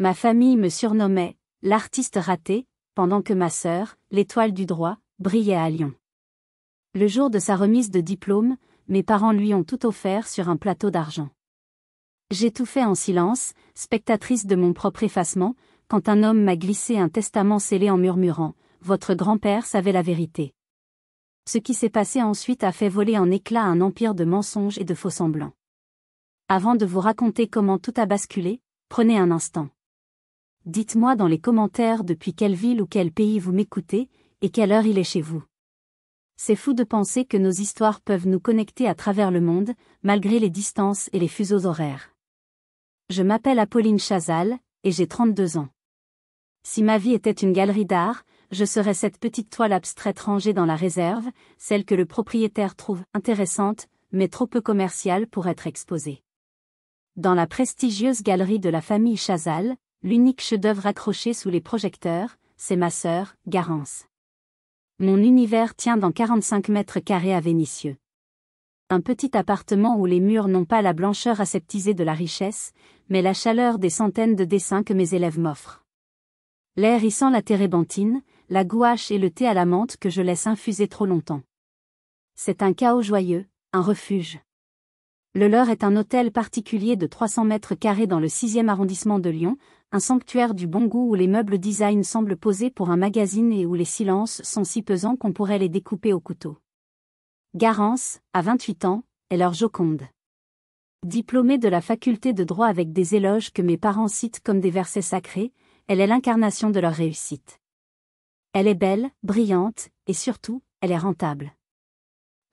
Ma famille me surnommait « l'artiste raté », pendant que ma sœur, l'étoile du droit, brillait à Lyon. Le jour de sa remise de diplôme, mes parents lui ont tout offert sur un plateau d'argent. J'ai tout fait en silence, spectatrice de mon propre effacement, quand un homme m'a glissé un testament scellé en murmurant « Votre grand-père savait la vérité ». Ce qui s'est passé ensuite a fait voler en éclats un empire de mensonges et de faux-semblants. Avant de vous raconter comment tout a basculé, prenez un instant. Dites-moi dans les commentaires depuis quelle ville ou quel pays vous m'écoutez, et quelle heure il est chez vous. C'est fou de penser que nos histoires peuvent nous connecter à travers le monde, malgré les distances et les fuseaux horaires. Je m'appelle Apolline Chazal, et j'ai 32 ans. Si ma vie était une galerie d'art, je serais cette petite toile abstraite rangée dans la réserve, celle que le propriétaire trouve intéressante, mais trop peu commerciale pour être exposée. Dans la prestigieuse galerie de la famille Chazal, l'unique chef-d'œuvre accroché sous les projecteurs, c'est ma sœur, Garance. Mon univers tient dans 45 mètres carrés à Vénissieux. Un petit appartement où les murs n'ont pas la blancheur aseptisée de la richesse, mais la chaleur des centaines de dessins que mes élèves m'offrent. L'air y sent la térébenthine, la gouache et le thé à la menthe que je laisse infuser trop longtemps. C'est un chaos joyeux, un refuge. Le leur est un hôtel particulier de 300 mètres carrés dans le 6e arrondissement de Lyon, un sanctuaire du bon goût où les meubles design semblent posés pour un magazine et où les silences sont si pesants qu'on pourrait les découper au couteau. Garance, à 28 ans, est leur Joconde. Diplômée de la faculté de droit avec des éloges que mes parents citent comme des versets sacrés, elle est l'incarnation de leur réussite. Elle est belle, brillante, et surtout, elle est rentable.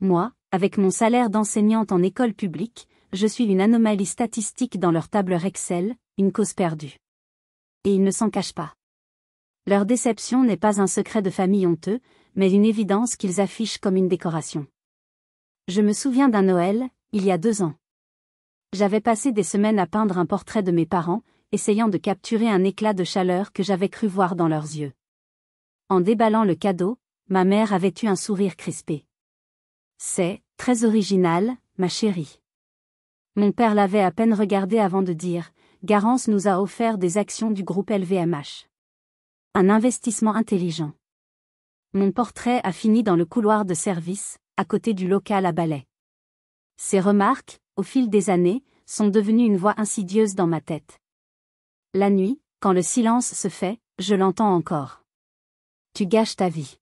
Moi, avec mon salaire d'enseignante en école publique, je suis une anomalie statistique dans leur tableur Excel, une cause perdue. Et ils ne s'en cachent pas. Leur déception n'est pas un secret de famille honteux, mais une évidence qu'ils affichent comme une décoration. Je me souviens d'un Noël, il y a 2 ans. J'avais passé des semaines à peindre un portrait de mes parents, essayant de capturer un éclat de chaleur que j'avais cru voir dans leurs yeux. En déballant le cadeau, ma mère avait eu un sourire crispé. C'est très original, ma chérie. Mon père l'avait à peine regardé avant de dire « Garance nous a offert des actions du groupe LVMH. Un investissement intelligent. » Mon portrait a fini dans le couloir de service, à côté du local à balai. Ces remarques, au fil des années, sont devenues une voix insidieuse dans ma tête. La nuit, quand le silence se fait, je l'entends encore. Tu gâches ta vie.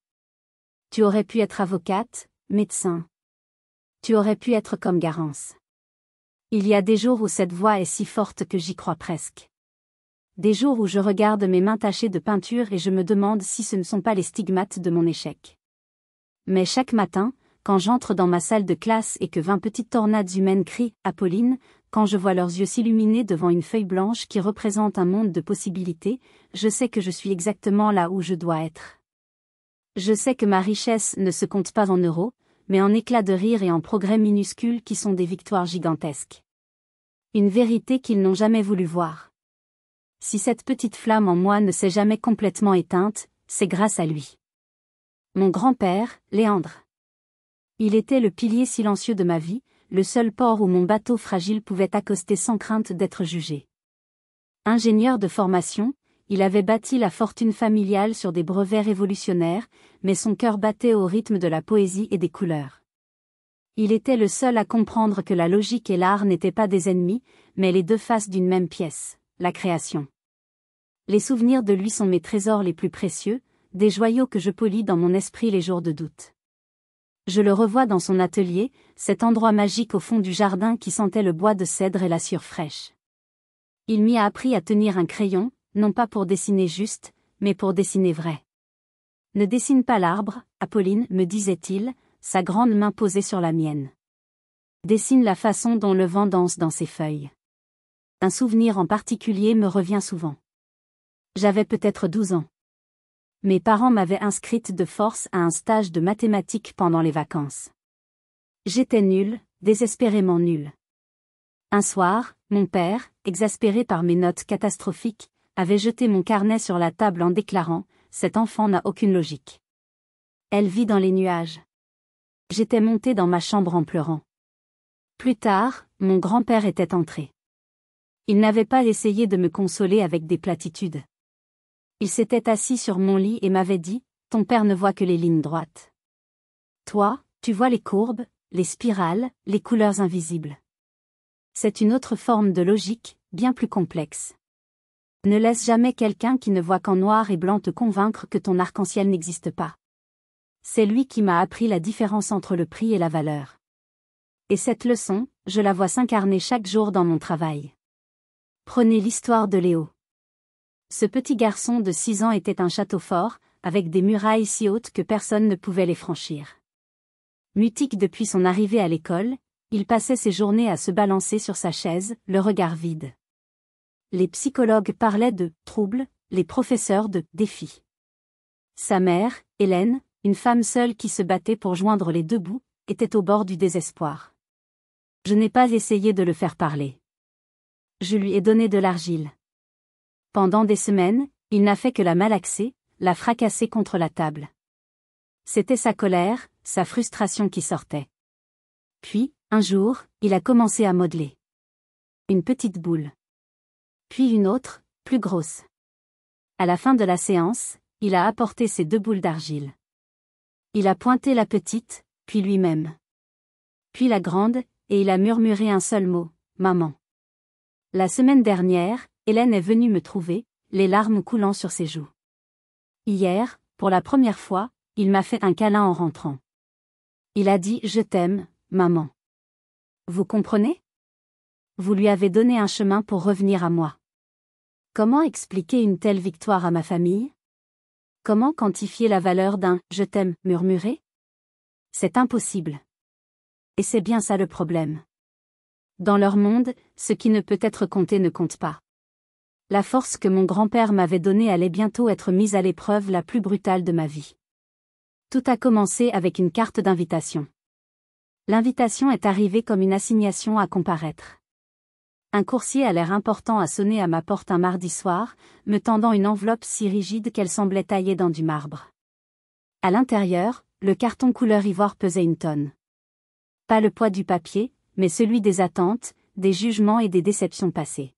Tu aurais pu être avocate, médecin. Tu aurais pu être comme Garance. Il y a des jours où cette voix est si forte que j'y crois presque. Des jours où je regarde mes mains tachées de peinture et je me demande si ce ne sont pas les stigmates de mon échec. Mais chaque matin, quand j'entre dans ma salle de classe et que 20 petites tornades humaines crient « Apolline », quand je vois leurs yeux s'illuminer devant une feuille blanche qui représente un monde de possibilités, je sais que je suis exactement là où je dois être. Je sais que ma richesse ne se compte pas en euros, mais en éclats de rire et en progrès minuscules qui sont des victoires gigantesques. Une vérité qu'ils n'ont jamais voulu voir. Si cette petite flamme en moi ne s'est jamais complètement éteinte, c'est grâce à lui. Mon grand-père, Léandre. Il était le pilier silencieux de ma vie, le seul port où mon bateau fragile pouvait accoster sans crainte d'être jugé. Ingénieur de formation, il avait bâti la fortune familiale sur des brevets révolutionnaires, mais son cœur battait au rythme de la poésie et des couleurs. Il était le seul à comprendre que la logique et l'art n'étaient pas des ennemis, mais les deux faces d'une même pièce, la création. Les souvenirs de lui sont mes trésors les plus précieux, des joyaux que je polis dans mon esprit les jours de doute. Je le revois dans son atelier, cet endroit magique au fond du jardin qui sentait le bois de cèdre et la sueur fraîche. Il m'y a appris à tenir un crayon, non pas pour dessiner juste, mais pour dessiner vrai. Ne dessine pas l'arbre, Apolline, me disait-il, sa grande main posée sur la mienne. Dessine la façon dont le vent danse dans ses feuilles. Un souvenir en particulier me revient souvent. J'avais peut-être 12 ans. Mes parents m'avaient inscrite de force à un stage de mathématiques pendant les vacances. J'étais nulle, désespérément nulle. Un soir, mon père, exaspéré par mes notes catastrophiques, avait jeté mon carnet sur la table en déclarant « Cet enfant n'a aucune logique. Elle vit dans les nuages. » J'étais montée dans ma chambre en pleurant. Plus tard, mon grand-père était entré. Il n'avait pas essayé de me consoler avec des platitudes. Il s'était assis sur mon lit et m'avait dit, « Ton père ne voit que les lignes droites. Toi, tu vois les courbes, les spirales, les couleurs invisibles. C'est une autre forme de logique, bien plus complexe. Ne laisse jamais quelqu'un qui ne voit qu'en noir et blanc te convaincre que ton arc-en-ciel n'existe pas. C'est lui qui m'a appris la différence entre le prix et la valeur. Et cette leçon, je la vois s'incarner chaque jour dans mon travail. » Prenez l'histoire de Léo. Ce petit garçon de 6 ans était un château fort, avec des murailles si hautes que personne ne pouvait les franchir. Mutique depuis son arrivée à l'école, il passait ses journées à se balancer sur sa chaise, le regard vide. Les psychologues parlaient de « troubles », les professeurs de « défis ». Sa mère, Hélène, une femme seule qui se battait pour joindre les deux bouts, était au bord du désespoir. Je n'ai pas essayé de le faire parler. Je lui ai donné de l'argile. Pendant des semaines, il n'a fait que la malaxer, la fracasser contre la table. C'était sa colère, sa frustration qui sortait. Puis, un jour, il a commencé à modeler. Une petite boule. Puis une autre, plus grosse. À la fin de la séance, il a apporté ses 2 boules d'argile. Il a pointé la petite, puis lui-même. Puis la grande, et il a murmuré un seul mot, « Maman ». La semaine dernière, Hélène est venue me trouver, les larmes coulant sur ses joues. Hier, pour la première fois, il m'a fait un câlin en rentrant. Il a dit « Je t'aime, maman ». Vous comprenez? Vous lui avez donné un chemin pour revenir à moi. Comment expliquer une telle victoire à ma famille? Comment quantifier la valeur d'un « je t'aime » murmuré? C'est impossible. Et c'est bien ça le problème. Dans leur monde, ce qui ne peut être compté ne compte pas. La force que mon grand-père m'avait donnée allait bientôt être mise à l'épreuve la plus brutale de ma vie. Tout a commencé avec une carte d'invitation. L'invitation est arrivée comme une assignation à comparaître. Un coursier à l'air important a sonné à ma porte un mardi soir, me tendant une enveloppe si rigide qu'elle semblait taillée dans du marbre. À l'intérieur, le carton couleur ivoire pesait 1 tonne. Pas le poids du papier, mais celui des attentes, des jugements et des déceptions passées.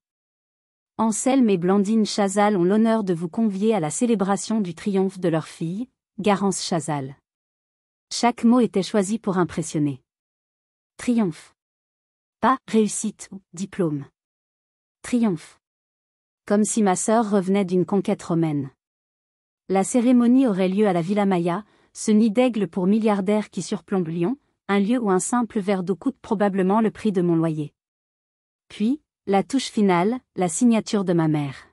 Anselme et Blandine Chazal ont l'honneur de vous convier à la célébration du triomphe de leur fille, Garance Chazal. Chaque mot était choisi pour impressionner. Triomphe. Pas réussite ou diplôme. Triomphe. Comme si ma sœur revenait d'une conquête romaine. La cérémonie aurait lieu à la Villa Maya, ce nid d'aigle pour milliardaires qui surplombe Lyon, un lieu où un simple verre d'eau coûte probablement le prix de mon loyer. Puis, la touche finale, la signature de ma mère.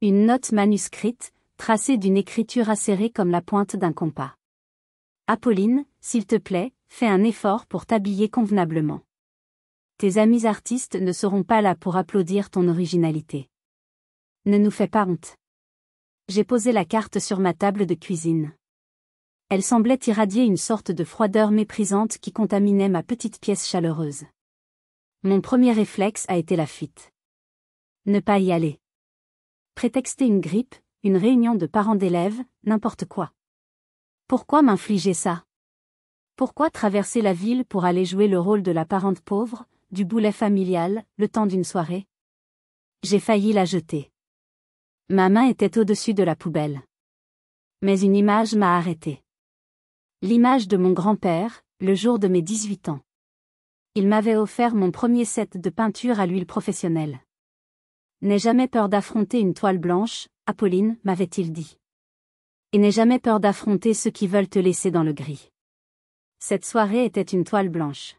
Une note manuscrite, tracée d'une écriture acérée comme la pointe d'un compas. Apolline, s'il te plaît, fais un effort pour t'habiller convenablement. Tes amis artistes ne seront pas là pour applaudir ton originalité. Ne nous fais pas honte. J'ai posé la carte sur ma table de cuisine. Elle semblait irradier une sorte de froideur méprisante qui contaminait ma petite pièce chaleureuse. Mon premier réflexe a été la fuite. Ne pas y aller. Prétexter une grippe, une réunion de parents d'élèves, n'importe quoi. Pourquoi m'infliger ça? Pourquoi traverser la ville pour aller jouer le rôle de la parente pauvre, du boulet familial, le temps d'une soirée? J'ai failli la jeter. Ma main était au-dessus de la poubelle. Mais une image m'a arrêtée. L'image de mon grand-père, le jour de mes 18 ans. Il m'avait offert mon premier set de peinture à l'huile professionnelle. N'aie jamais peur d'affronter une toile blanche, Apolline, m'avait-il dit. Et n'aie jamais peur d'affronter ceux qui veulent te laisser dans le gris. Cette soirée était une toile blanche.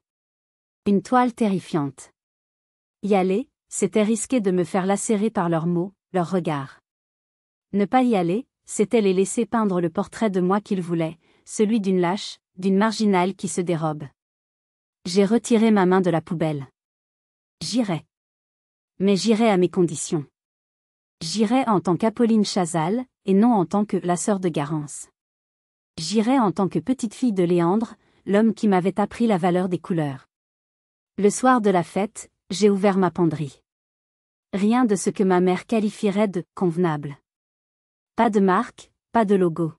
Une toile terrifiante. Y aller, c'était risquer de me faire lacérer par leurs mots, leurs regards. Ne pas y aller, c'était les laisser peindre le portrait de moi qu'ils voulaient, celui d'une lâche, d'une marginale qui se dérobe. J'ai retiré ma main de la poubelle. J'irai. Mais j'irai à mes conditions. J'irai en tant qu'Apolline Chazal, et non en tant que la sœur de Garance. J'irai en tant que petite fille de Léandre, l'homme qui m'avait appris la valeur des couleurs. Le soir de la fête, j'ai ouvert ma penderie. Rien de ce que ma mère qualifierait de « convenable ». Pas de marque, pas de logo.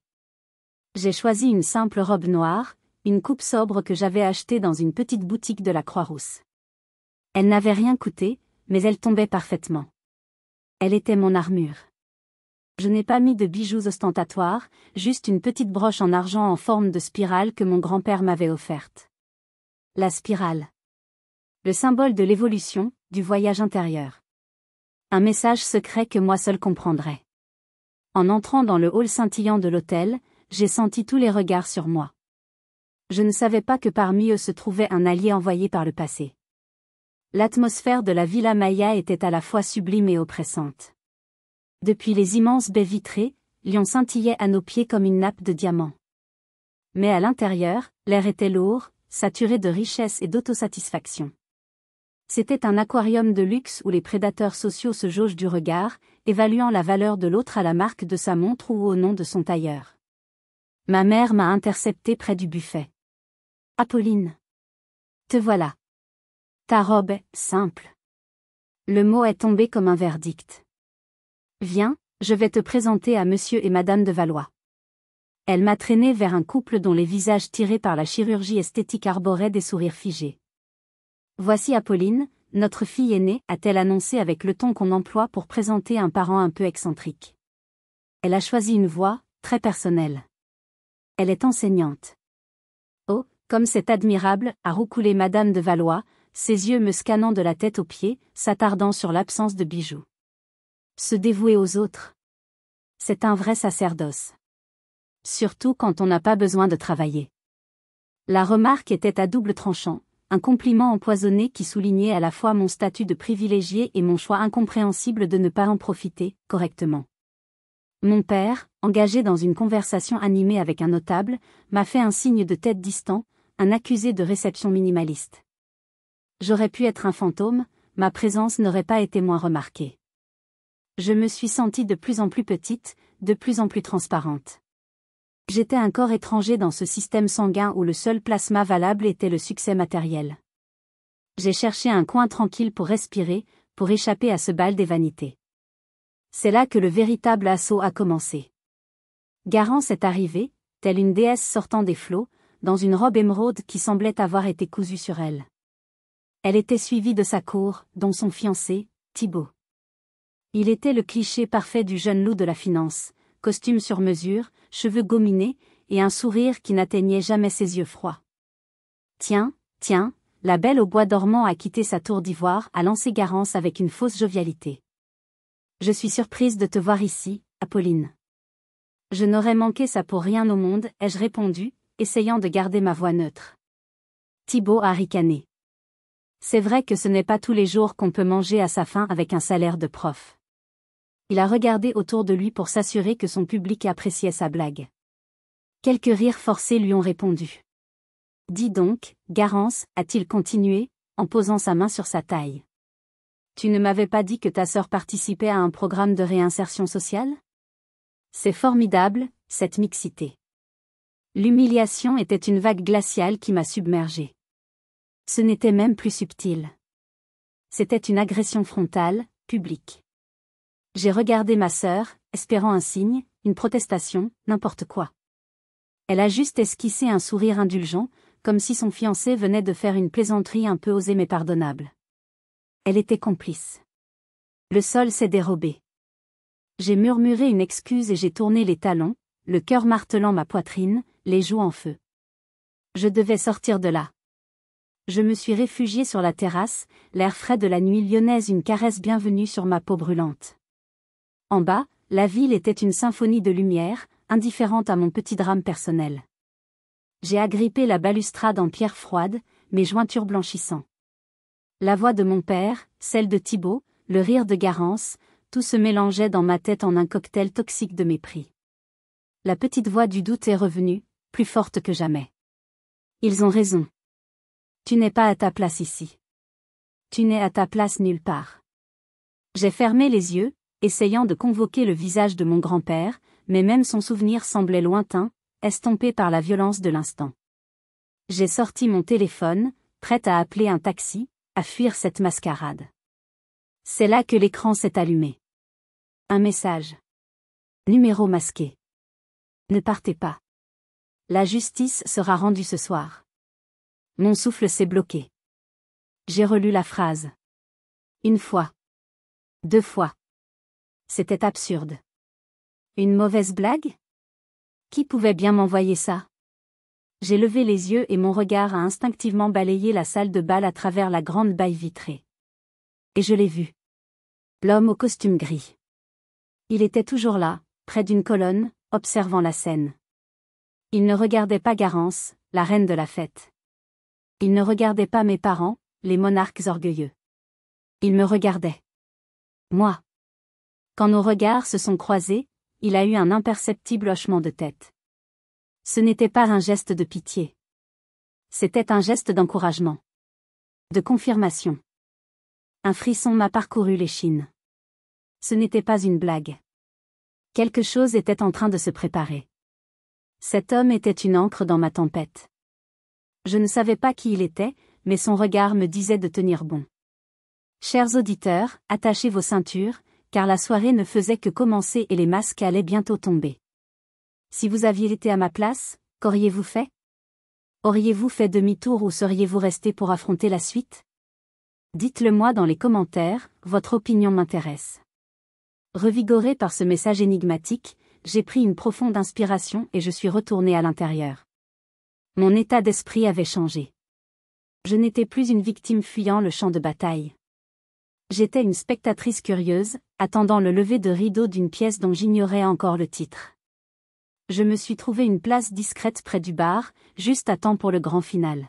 J'ai choisi une simple robe noire, une coupe sobre que j'avais achetée dans une petite boutique de la Croix-Rousse. Elle n'avait rien coûté, mais elle tombait parfaitement. Elle était mon armure. Je n'ai pas mis de bijoux ostentatoires, juste une petite broche en argent en forme de spirale que mon grand-père m'avait offerte. La spirale. Le symbole de l'évolution, du voyage intérieur. Un message secret que moi seul comprendrais. En entrant dans le hall scintillant de l'hôtel, j'ai senti tous les regards sur moi. Je ne savais pas que parmi eux se trouvait un allié envoyé par le passé. L'atmosphère de la Villa Maya était à la fois sublime et oppressante. Depuis les immenses baies vitrées, Lyon scintillait à nos pieds comme une nappe de diamants. Mais à l'intérieur, l'air était lourd, saturé de richesse et d'autosatisfaction. C'était un aquarium de luxe où les prédateurs sociaux se jaugent du regard, évaluant la valeur de l'autre à la marque de sa montre ou au nom de son tailleur. Ma mère m'a intercepté près du buffet. « Apolline. Te voilà. Ta robe est simple. » Le mot est tombé comme un verdict. « Viens, je vais te présenter à monsieur et madame de Valois. » Elle m'a traîné vers un couple dont les visages tirés par la chirurgie esthétique arboraient des sourires figés. « Voici Apolline, notre fille aînée, a-t-elle annoncé avec le ton qu'on emploie pour présenter un parent un peu excentrique. Elle a choisi une voix, très personnelle. Elle est enseignante. Oh, comme c'est admirable, a roucoulé Madame de Valois, ses yeux me scannant de la tête aux pieds, s'attardant sur l'absence de bijoux. Se dévouer aux autres. C'est un vrai sacerdoce. Surtout quand on n'a pas besoin de travailler. La remarque était à double tranchant. Un compliment empoisonné qui soulignait à la fois mon statut de privilégié et mon choix incompréhensible de ne pas en profiter correctement. Mon père, engagé dans une conversation animée avec un notable, m'a fait un signe de tête distant, un accusé de réception minimaliste. J'aurais pu être un fantôme, ma présence n'aurait pas été moins remarquée. Je me suis sentie de plus en plus petite, de plus en plus transparente. J'étais un corps étranger dans ce système sanguin où le seul plasma valable était le succès matériel. J'ai cherché un coin tranquille pour respirer, pour échapper à ce bal des vanités. C'est là que le véritable assaut a commencé. Garance est arrivée, telle une déesse sortant des flots, dans une robe émeraude qui semblait avoir été cousue sur elle. Elle était suivie de sa cour, dont son fiancé, Thibaut. Il était le cliché parfait du jeune loup de la finance. Costume sur mesure, cheveux gominés, et un sourire qui n'atteignait jamais ses yeux froids. Tiens, la belle au bois dormant a quitté sa tour d'ivoire, a lancé Garance avec une fausse jovialité. Je suis surprise de te voir ici, Apolline. Je n'aurais manqué ça pour rien au monde, ai-je répondu, essayant de garder ma voix neutre. Thibaut a ricané. C'est vrai que ce n'est pas tous les jours qu'on peut manger à sa faim avec un salaire de prof. Il a regardé autour de lui pour s'assurer que son public appréciait sa blague. Quelques rires forcés lui ont répondu. « Dis donc, Garance, a-t-il continué, en posant sa main sur sa taille. Tu ne m'avais pas dit que ta sœur participait à un programme de réinsertion sociale ? C'est formidable, cette mixité. » L'humiliation était une vague glaciale qui m'a submergée. Ce n'était même plus subtil. C'était une agression frontale, publique. J'ai regardé ma sœur, espérant un signe, une protestation, n'importe quoi. Elle a juste esquissé un sourire indulgent, comme si son fiancé venait de faire une plaisanterie un peu osée mais pardonnable. Elle était complice. Le sol s'est dérobé. J'ai murmuré une excuse et j'ai tourné les talons, le cœur martelant ma poitrine, les joues en feu. Je devais sortir de là. Je me suis réfugiée sur la terrasse, l'air frais de la nuit lyonnaise une caresse bienvenue sur ma peau brûlante. En bas, la ville était une symphonie de lumière, indifférente à mon petit drame personnel. J'ai agrippé la balustrade en pierre froide, mes jointures blanchissant. La voix de mon père, celle de Thibaut, le rire de Garance, tout se mélangeait dans ma tête en un cocktail toxique de mépris. La petite voix du doute est revenue, plus forte que jamais. Ils ont raison. Tu n'es pas à ta place ici. Tu n'es à ta place nulle part. J'ai fermé les yeux, essayant de convoquer le visage de mon grand-père, mais même son souvenir semblait lointain, estompé par la violence de l'instant. J'ai sorti mon téléphone, prête à appeler un taxi, à fuir cette mascarade. C'est là que l'écran s'est allumé. Un message. Numéro masqué. Ne partez pas. La justice sera rendue ce soir. Mon souffle s'est bloqué. J'ai relu la phrase. Une fois. 2 fois. C'était absurde. Une mauvaise blague? Qui pouvait bien m'envoyer ça? J'ai levé les yeux et mon regard a instinctivement balayé la salle de bal à travers la grande baille vitrée. Et je l'ai vu. L'homme au costume gris. Il était toujours là, près d'une colonne, observant la scène. Il ne regardait pas Garance, la reine de la fête. Il ne regardait pas mes parents, les monarques orgueilleux. Il me regardait. Moi. Quand nos regards se sont croisés, il a eu un imperceptible hochement de tête. Ce n'était pas un geste de pitié. C'était un geste d'encouragement. De confirmation. Un frisson m'a parcouru l'échine. Ce n'était pas une blague. Quelque chose était en train de se préparer. Cet homme était une ancre dans ma tempête. Je ne savais pas qui il était, mais son regard me disait de tenir bon. Chers auditeurs, attachez vos ceintures, car la soirée ne faisait que commencer et les masques allaient bientôt tomber. Si vous aviez été à ma place, qu'auriez-vous fait? Auriez-vous fait demi-tour ou seriez-vous resté pour affronter la suite? Dites-le moi dans les commentaires, votre opinion m'intéresse. Revigoré par ce message énigmatique, j'ai pris une profonde inspiration et je suis retourné à l'intérieur. Mon état d'esprit avait changé. Je n'étais plus une victime fuyant le champ de bataille. J'étais une spectatrice curieuse, attendant le lever de rideau d'une pièce dont j'ignorais encore le titre. Je me suis trouvé une place discrète près du bar, juste à temps pour le grand final.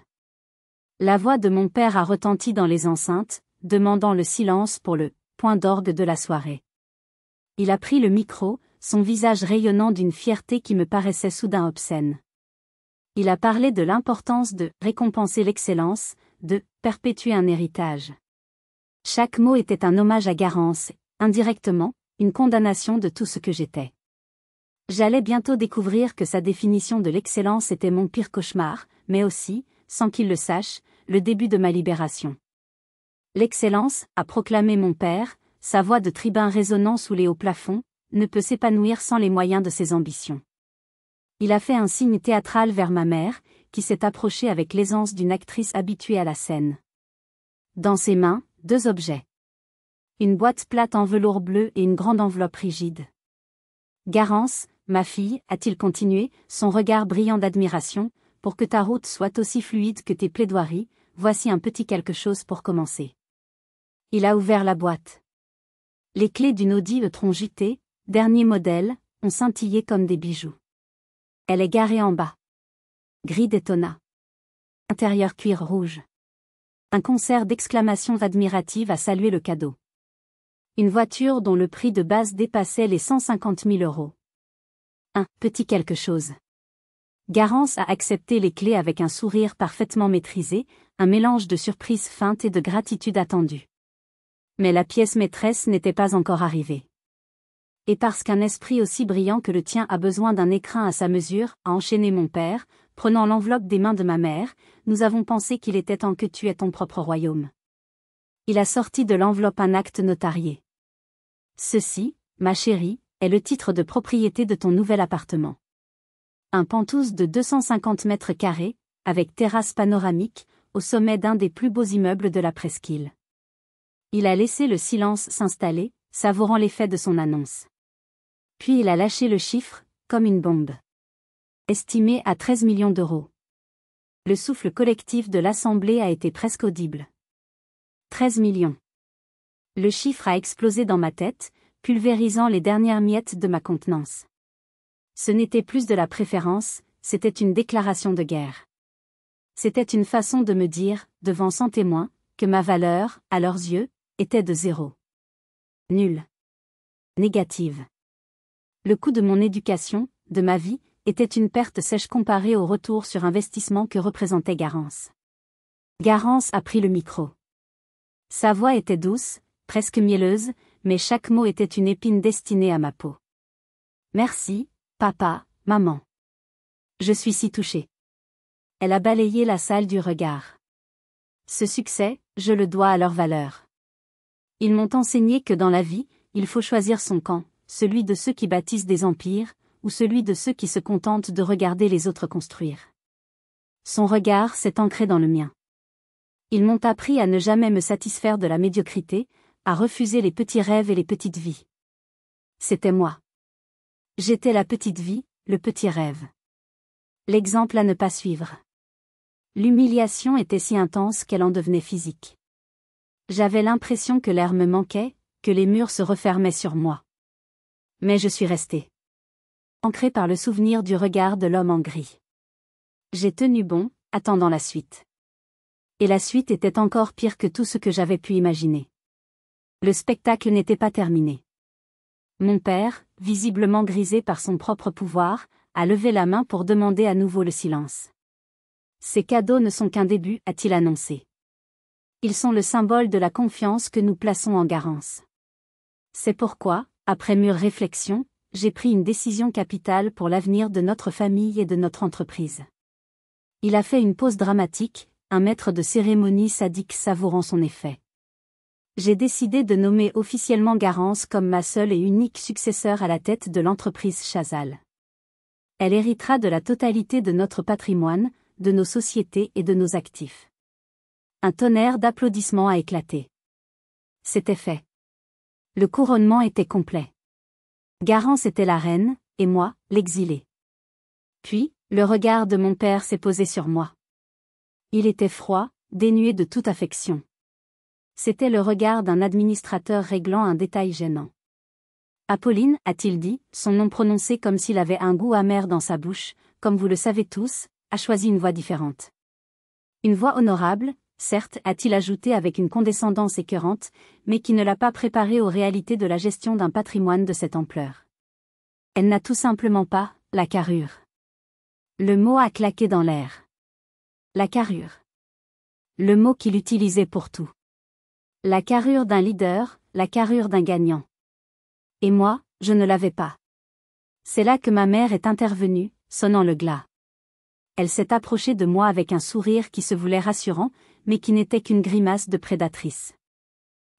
La voix de mon père a retenti dans les enceintes, demandant le silence pour le point d'orgue de la soirée. Il a pris le micro, son visage rayonnant d'une fierté qui me paraissait soudain obscène. Il a parlé de l'importance de récompenser l'excellence, de perpétuer un héritage. Chaque mot était un hommage à Garance, indirectement, une condamnation de tout ce que j'étais. J'allais bientôt découvrir que sa définition de l'excellence était mon pire cauchemar, mais aussi, sans qu'il le sache, le début de ma libération. L'excellence, a proclamé mon père, sa voix de tribun résonnant sous les hauts plafonds, ne peut s'épanouir sans les moyens de ses ambitions. Il a fait un signe théâtral vers ma mère, qui s'est approchée avec l'aisance d'une actrice habituée à la scène. Dans ses mains, 2 objets. Une boîte plate en velours bleu et une grande enveloppe rigide. Garance, ma fille, a-t-il continué, son regard brillant d'admiration, pour que ta route soit aussi fluide que tes plaidoiries, voici un petit quelque chose pour commencer. Il a ouvert la boîte. Les clés d'une Audi e-tron JT, dernier modèle, ont scintillé comme des bijoux. Elle est garée en bas. Gris Daytona. Intérieur cuir rouge. Un concert d'exclamations admiratives a salué le cadeau. Une voiture dont le prix de base dépassait les 150 000 €. Un petit quelque chose. Garance a accepté les clés avec un sourire parfaitement maîtrisé, un mélange de surprise feinte et de gratitude attendue. Mais la pièce maîtresse n'était pas encore arrivée. Et parce qu'un esprit aussi brillant que le tien a besoin d'un écrin à sa mesure, a enchaîné mon père, prenant l'enveloppe des mains de ma mère, nous avons pensé qu'il était temps que tu aies ton propre royaume. Il a sorti de l'enveloppe un acte notarié. Ceci, ma chérie, est le titre de propriété de ton nouvel appartement. Un penthouse de 250 mètres carrés, avec terrasse panoramique, au sommet d'un des plus beaux immeubles de la presqu'île. Il a laissé le silence s'installer, savourant l'effet de son annonce. Puis il a lâché le chiffre, comme une bombe. Estimé à 13 millions d'euros. Le souffle collectif de l'Assemblée a été presque audible. 13 millions. Le chiffre a explosé dans ma tête, pulvérisant les dernières miettes de ma contenance. Ce n'était plus de la préférence, c'était une déclaration de guerre. C'était une façon de me dire, devant 100 témoins, que ma valeur, à leurs yeux, était de 0. Nulle. Négative. Le coût de mon éducation, de ma vie, était une perte sèche comparée au retour sur investissement que représentait Garance. Garance a pris le micro. Sa voix était douce, presque mielleuse, mais chaque mot était une épine destinée à ma peau. Merci, papa, maman. Je suis si touchée. Elle a balayé la salle du regard. Ce succès, je le dois à leur valeur. Ils m'ont enseigné que dans la vie, il faut choisir son camp, celui de ceux qui bâtissent des empires, ou celui de ceux qui se contentent de regarder les autres construire. Son regard s'est ancré dans le mien. Ils m'ont appris à ne jamais me satisfaire de la médiocrité, à refuser les petits rêves et les petites vies. C'était moi. J'étais la petite vie, le petit rêve. L'exemple à ne pas suivre. L'humiliation était si intense qu'elle en devenait physique. J'avais l'impression que l'air me manquait, que les murs se refermaient sur moi. Mais je suis restée. Ancrée par le souvenir du regard de l'homme en gris. J'ai tenu bon, attendant la suite. Et la suite était encore pire que tout ce que j'avais pu imaginer. Le spectacle n'était pas terminé. Mon père, visiblement grisé par son propre pouvoir, a levé la main pour demander à nouveau le silence. Ces cadeaux ne sont qu'un début, a-t-il annoncé. Ils sont le symbole de la confiance que nous plaçons en Garance. C'est pourquoi, après mûre réflexion, j'ai pris une décision capitale pour l'avenir de notre famille et de notre entreprise. Il a fait une pause dramatique, un maître de cérémonie sadique savourant son effet. J'ai décidé de nommer officiellement Garance comme ma seule et unique successeur à la tête de l'entreprise Chazal. Elle héritera de la totalité de notre patrimoine, de nos sociétés et de nos actifs. Un tonnerre d'applaudissements a éclaté. C'était fait. Le couronnement était complet. Garance était la reine, et moi, l'exilé. Puis, le regard de mon père s'est posé sur moi. Il était froid, dénué de toute affection. C'était le regard d'un administrateur réglant un détail gênant. Apolline, a-t-il dit, son nom prononcé comme s'il avait un goût amer dans sa bouche, comme vous le savez tous, a choisi une voix différente. Une voix honorable, certes, a-t-il ajouté avec une condescendance écœurante, mais qui ne l'a pas préparé aux réalités de la gestion d'un patrimoine de cette ampleur. Elle n'a tout simplement pas, la carrure. Le mot a claqué dans l'air. La carrure. Le mot qu'il utilisait pour tout. La carrure d'un leader, la carrure d'un gagnant. Et moi, je ne l'avais pas. C'est là que ma mère est intervenue, sonnant le glas. Elle s'est approchée de moi avec un sourire qui se voulait rassurant, mais qui n'était qu'une grimace de prédatrice.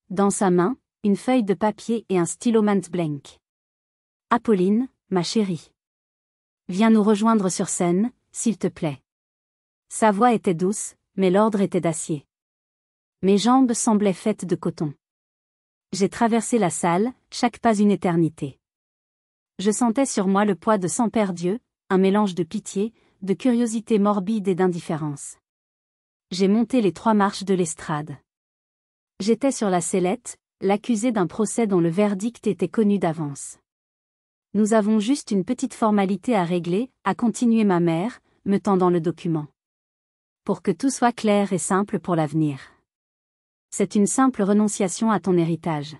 Dans sa main, une feuille de papier et un stylo Mont-Blanc. Apolline, ma chérie. Viens nous rejoindre sur scène, s'il te plaît. Sa voix était douce, mais l'ordre était d'acier. Mes jambes semblaient faites de coton. J'ai traversé la salle, chaque pas une éternité. Je sentais sur moi le poids de Sans Père Dieu, un mélange de pitié, de curiosité morbide et d'indifférence. J'ai monté les 3 marches de l'estrade. J'étais sur la sellette, l'accusé d'un procès dont le verdict était connu d'avance. Nous avons juste une petite formalité à régler, a continué ma mère, me tendant le document. Pour que tout soit clair et simple pour l'avenir. C'est une simple renonciation à ton héritage.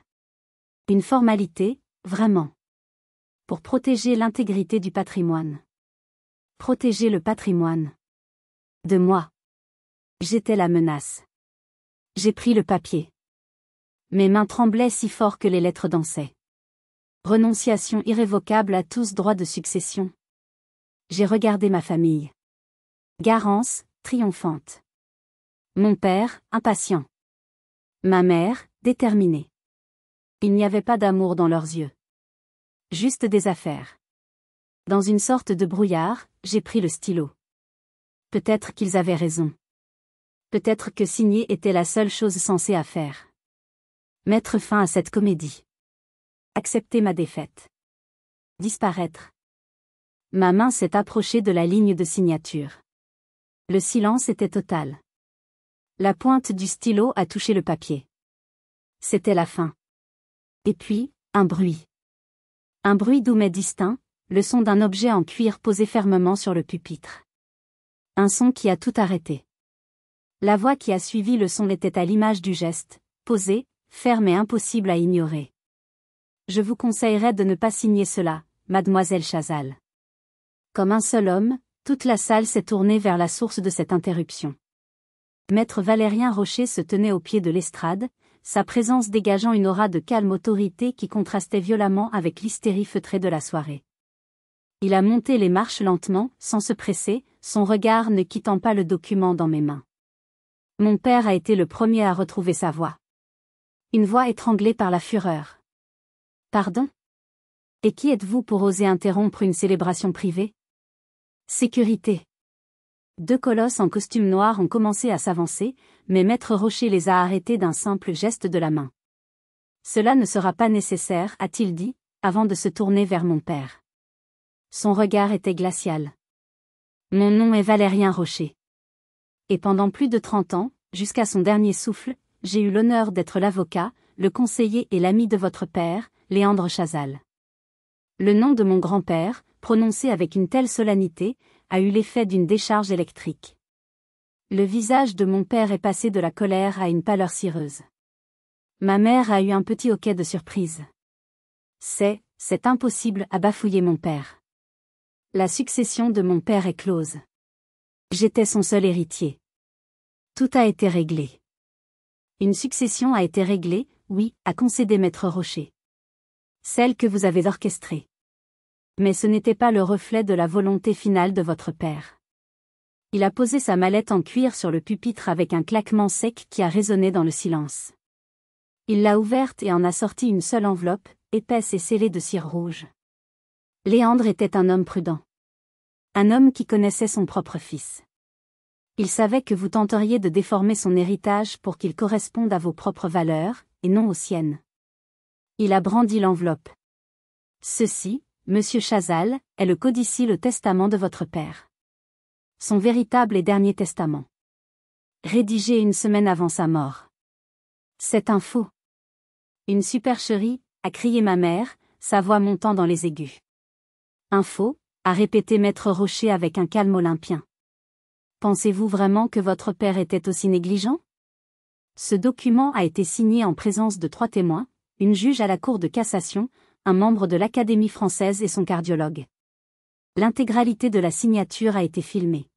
Une formalité, vraiment. Pour protéger l'intégrité du patrimoine. Protéger le patrimoine. De moi. J'étais la menace. J'ai pris le papier. Mes mains tremblaient si fort que les lettres dansaient. Renonciation irrévocable à tous droits de succession. J'ai regardé ma famille. Garance, triomphante. Mon père, impatient. Ma mère, déterminée. Il n'y avait pas d'amour dans leurs yeux. Juste des affaires. Dans une sorte de brouillard, j'ai pris le stylo. Peut-être qu'ils avaient raison. Peut-être que signer était la seule chose sensée à faire. Mettre fin à cette comédie. Accepter ma défaite. Disparaître. Ma main s'est approchée de la ligne de signature. Le silence était total. La pointe du stylo a touché le papier. C'était la fin. Et puis, un bruit. Un bruit doux mais distinct, le son d'un objet en cuir posé fermement sur le pupitre. Un son qui a tout arrêté. La voix qui a suivi le son était à l'image du geste, posé, ferme et impossible à ignorer. Je vous conseillerais de ne pas signer cela, mademoiselle Chazal. Comme un seul homme, toute la salle s'est tournée vers la source de cette interruption. Maître Valérien Rocher se tenait au pied de l'estrade, sa présence dégageant une aura de calme autorité qui contrastait violemment avec l'hystérie feutrée de la soirée. Il a monté les marches lentement, sans se presser, son regard ne quittant pas le document dans mes mains. Mon père a été le premier à retrouver sa voix. Une voix étranglée par la fureur. Pardon ? Et qui êtes-vous pour oser interrompre une célébration privée ? Sécurité. 2 colosses en costume noir ont commencé à s'avancer, mais Maître Rocher les a arrêtés d'un simple geste de la main. Cela ne sera pas nécessaire, a-t-il dit, avant de se tourner vers mon père. Son regard était glacial. Mon nom est Valérien Rocher. Et pendant plus de 30 ans, jusqu'à son dernier souffle, j'ai eu l'honneur d'être l'avocat, le conseiller et l'ami de votre père, Léandre Chazal. Le nom de mon grand-père, prononcé avec une telle solennité, a eu l'effet d'une décharge électrique. Le visage de mon père est passé de la colère à une pâleur cireuse. Ma mère a eu un petit hoquet de surprise. C'est impossible, a bafouillé mon père. La succession de mon père est close. J'étais son seul héritier. Tout a été réglé. Une succession a été réglée, oui, a concédé Maître Rocher. Celle que vous avez orchestrée. Mais ce n'était pas le reflet de la volonté finale de votre père. Il a posé sa mallette en cuir sur le pupitre avec un claquement sec qui a résonné dans le silence. Il l'a ouverte et en a sorti une seule enveloppe, épaisse et scellée de cire rouge. Léandre était un homme prudent. Un homme qui connaissait son propre fils. Il savait que vous tenteriez de déformer son héritage pour qu'il corresponde à vos propres valeurs, et non aux siennes. Il a brandi l'enveloppe. Ceci, Monsieur Chazal, est le codicille le testament de votre père. Son véritable et dernier testament. Rédigé une semaine avant sa mort. C'est un faux. Une supercherie, a crié ma mère, sa voix montant dans les aigus. Un faux, a répété Maître Rocher avec un calme olympien. Pensez-vous vraiment que votre père était aussi négligent? Ce document a été signé en présence de 3 témoins, une juge à la Cour de cassation, un membre de l'Académie française et son cardiologue. L'intégralité de la signature a été filmée.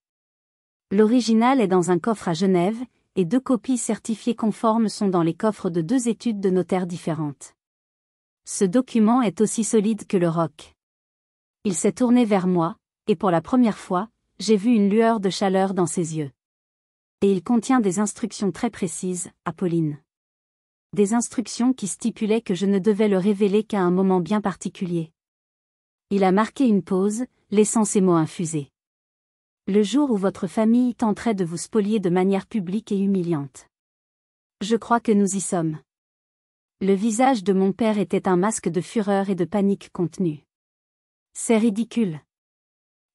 L'original est dans un coffre à Genève, et 2 copies certifiées conformes sont dans les coffres de 2 études de notaires différentes. Ce document est aussi solide que le roc. Il s'est tourné vers moi, et pour la première fois, j'ai vu une lueur de chaleur dans ses yeux. Et il contient des instructions très précises, Apolline. Des instructions qui stipulaient que je ne devais le révéler qu'à un moment bien particulier. Il a marqué une pause, laissant ces mots infuser. Le jour où votre famille tenterait de vous spolier de manière publique et humiliante. Je crois que nous y sommes. Le visage de mon père était un masque de fureur et de panique contenue. C'est ridicule.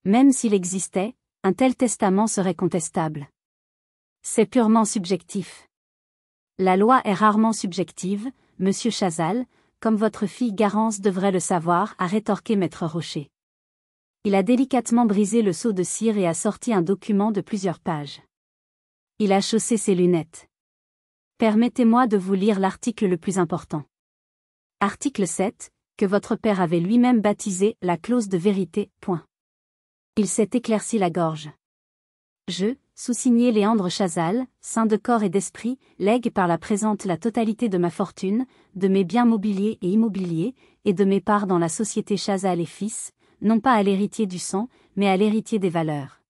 Même s'il existait, un tel testament serait contestable. C'est purement subjectif. La loi est rarement subjective, Monsieur Chazal, comme votre fille Garance devrait le savoir, a rétorqué Maître Rocher. Il a délicatement brisé le seau de cire et a sorti un document de plusieurs pages. Il a chaussé ses lunettes. Permettez-moi de vous lire l'article le plus important. Article 7, que votre père avait lui-même baptisé la clause de vérité. Il s'est éclairci la gorge. Je, sous-signé Léandre Chazal, saint de corps et d'esprit, lègue par la présente la totalité de ma fortune, de mes biens mobiliers et immobiliers, et de mes parts dans la société Chazal et Fils, non pas à l'héritier du sang, mais à l'héritier des valeurs.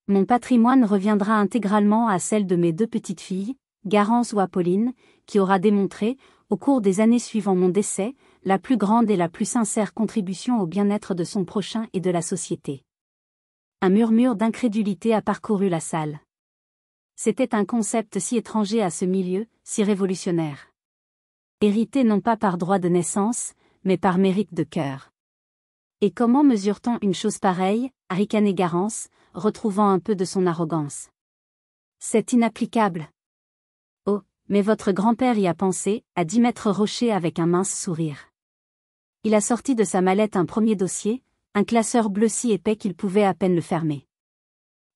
Mon patrimoine reviendra intégralement à celle de mes 2 petites filles, Garance ou Apolline, qui aura démontré, au cours des années suivant mon décès, la plus grande et la plus sincère contribution au bien-être de son prochain et de la société. Un murmure d'incrédulité a parcouru la salle. C'était un concept si étranger à ce milieu, si révolutionnaire. Hérité non pas par droit de naissance, mais par mérite de cœur. Et comment mesure-t-on une chose pareille, a ricané Garance, retrouvant un peu de son arrogance. C'est inapplicable. Oh, mais votre grand-père y a pensé, a dit Maître Rocher avec un mince sourire. Il a sorti de sa mallette un premier dossier, un classeur bleu si épais qu'il pouvait à peine le fermer.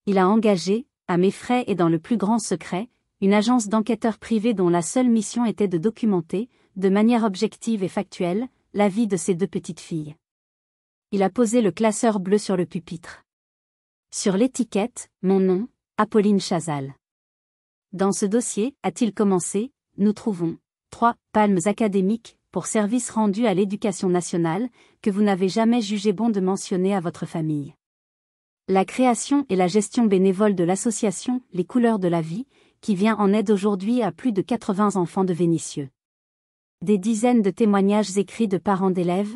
Il a engagé, à mes frais et dans le plus grand secret, une agence d'enquêteurs privés dont la seule mission était de documenter, de manière objective et factuelle, la vie de ses 2 petites filles. Il a posé le classeur bleu sur le pupitre. Sur l'étiquette, mon nom, Apolline Chazal. Dans ce dossier, a-t-il commencé, nous trouvons 3 palmes académiques pour services rendus à l'éducation nationale que vous n'avez jamais jugé bon de mentionner à votre famille. La création et la gestion bénévole de l'association Les Couleurs de la Vie, qui vient en aide aujourd'hui à plus de 80 enfants de Vénissieux. Des dizaines de témoignages écrits de parents d'élèves.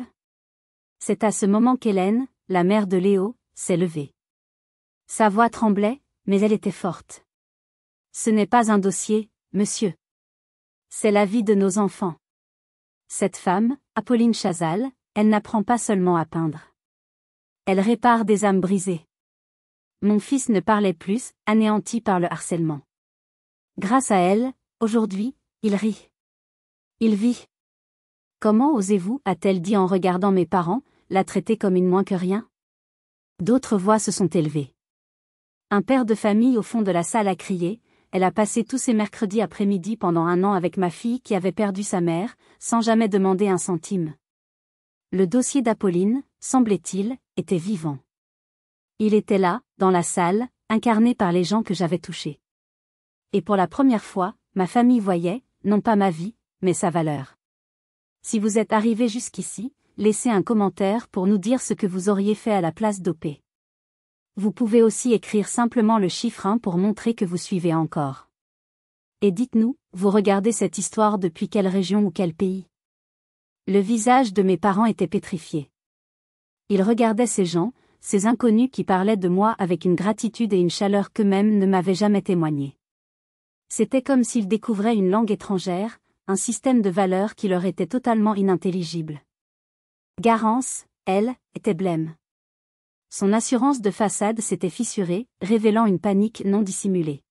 C'est à ce moment qu'Hélène, la mère de Léo, s'est levée. Sa voix tremblait, mais elle était forte. Ce n'est pas un dossier, monsieur. C'est la vie de nos enfants. Cette femme, Apolline Chazal, elle n'apprend pas seulement à peindre. Elle répare des âmes brisées. Mon fils ne parlait plus, anéanti par le harcèlement. Grâce à elle, aujourd'hui, il rit. Il vit. Comment osez-vous, a-t-elle dit en regardant mes parents, la traiter comme une moins que rien? D'autres voix se sont élevées. Un père de famille au fond de la salle a crié, elle a passé tous ses mercredis après-midi pendant 1 an avec ma fille qui avait perdu sa mère, sans jamais demander un centime. Le dossier d'Apolline, semblait-il, était vivant. Il était là, dans la salle, incarné par les gens que j'avais touchés. Et pour la première fois, ma famille voyait, non pas ma vie, mais sa valeur. Si vous êtes arrivé jusqu'ici, laissez un commentaire pour nous dire ce que vous auriez fait à la place d'OP. Vous pouvez aussi écrire simplement le chiffre 1 pour montrer que vous suivez encore. Et dites-nous, vous regardez cette histoire depuis quelle région ou quel pays? Le visage de mes parents était pétrifié. Ils regardaient ces gens, ces inconnus qui parlaient de moi avec une gratitude et une chaleur qu'eux-mêmes ne m'avaient jamais témoigné. C'était comme s'ils découvraient une langue étrangère, un système de valeurs qui leur était totalement inintelligible. Garance, elle, était blême. Son assurance de façade s'était fissurée, révélant une panique non dissimulée.